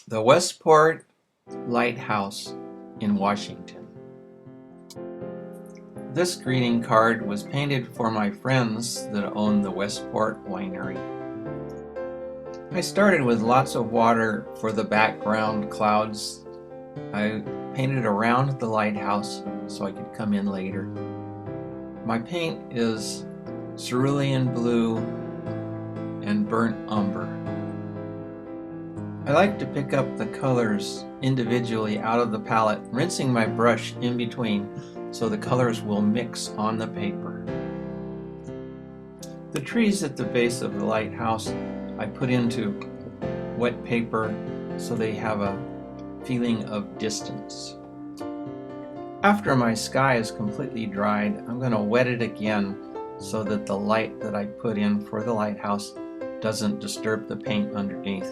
The Westport Lighthouse in Washington. This greeting card was painted for my friends that own the Westport Winery. I started with lots of water for the background clouds. I painted around the lighthouse so I could come in later. My paint is cerulean blue and burnt umber. I like to pick up the colors individually out of the palette, rinsing my brush in between so the colors will mix on the paper. The trees at the base of the lighthouse I put into wet paper so they have a feeling of distance. After my sky is completely dried, I'm going to wet it again so that the light that I put in for the lighthouse doesn't disturb the paint underneath.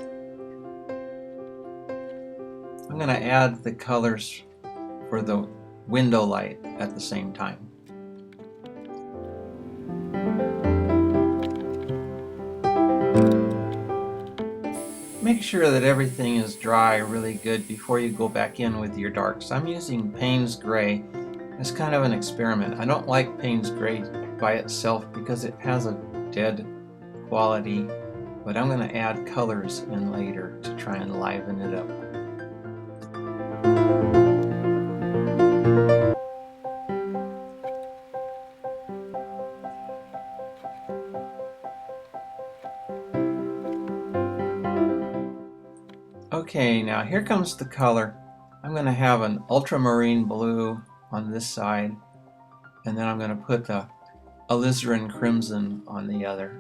I'm going to add the colors for the window light at the same time. Make sure that everything is dry really good before you go back in with your darks. I'm using Payne's Gray as kind of an experiment. I don't like Payne's Gray by itself because it has a dead quality, but I'm going to add colors in later to try and liven it up. Okay, now here comes the color. I'm going to have an ultramarine blue on this side, and then I'm going to put the alizarin crimson on the other.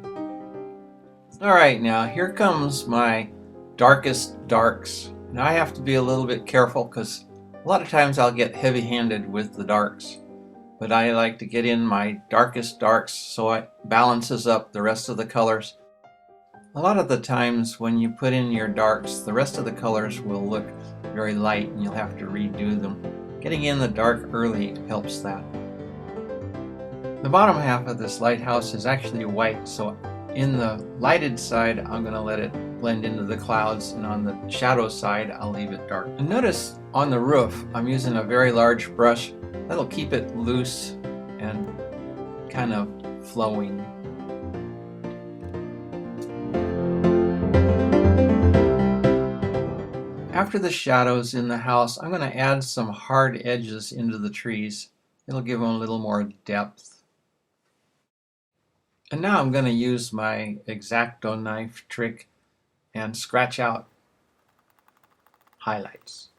Alright, now here comes my darkest darks. Now I have to be a little bit careful because a lot of times I'll get heavy-handed with the darks, but I like to get in my darkest darks so it balances up the rest of the colors. A lot of the times when you put in your darks, the rest of the colors will look very light and you'll have to redo them. Getting in the dark early helps that. The bottom half of this lighthouse is actually white, so in the lighted side I'm going to let it blend into the clouds, and on the shadow side I'll leave it dark. And notice on the roof I'm using a very large brush. That'll keep it loose and kind of flowing. After the shadows in the house, I'm going to add some hard edges into the trees. It'll give them a little more depth. And now I'm going to use my X-Acto knife trick and scratch out highlights.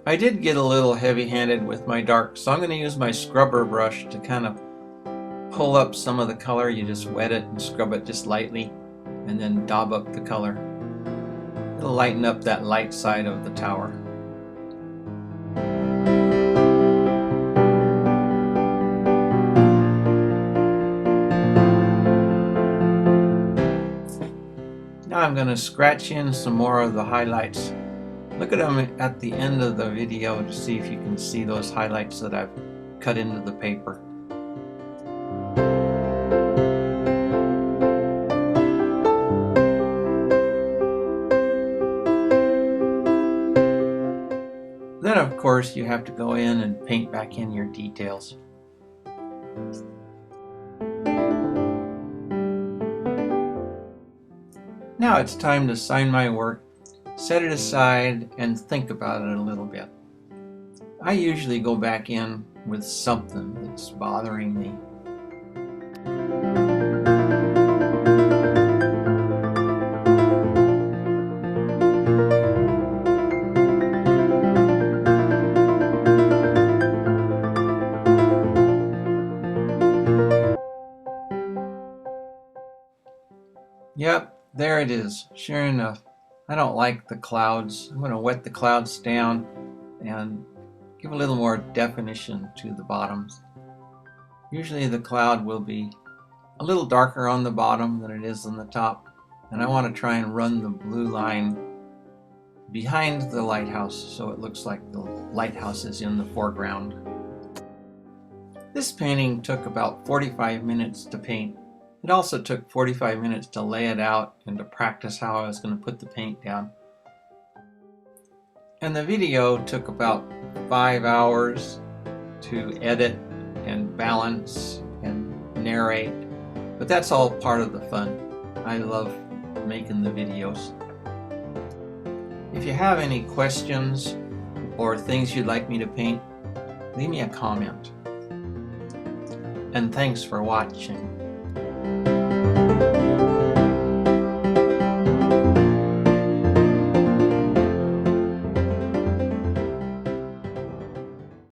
I did get a little heavy-handed with my dark, so I'm going to use my scrubber brush to kind of pull up some of the color. You just wet it and scrub it just lightly and then daub up the color. It'll lighten up that light side of the tower. Now I'm going to scratch in some more of the highlights. Look at them at the end of the video to see if you can see those highlights that I've cut into the paper. Then of course you have to go in and paint back in your details. Now it's time to sign my work, set it aside, and think about it a little bit. I usually go back in with something that's bothering me. Yep, there it is. Sure enough. I don't like the clouds. I'm going to wet the clouds down and give a little more definition to the bottoms. Usually the cloud will be a little darker on the bottom than it is on the top, and I want to try and run the blue line behind the lighthouse, so it looks like the lighthouse is in the foreground. This painting took about 45 minutes to paint. It also took 45 minutes to lay it out and to practice how I was going to put the paint down. And the video took about 5 hours to edit and balance and narrate, but that's all part of the fun. I love making the videos. If you have any questions or things you'd like me to paint, leave me a comment. And thanks for watching.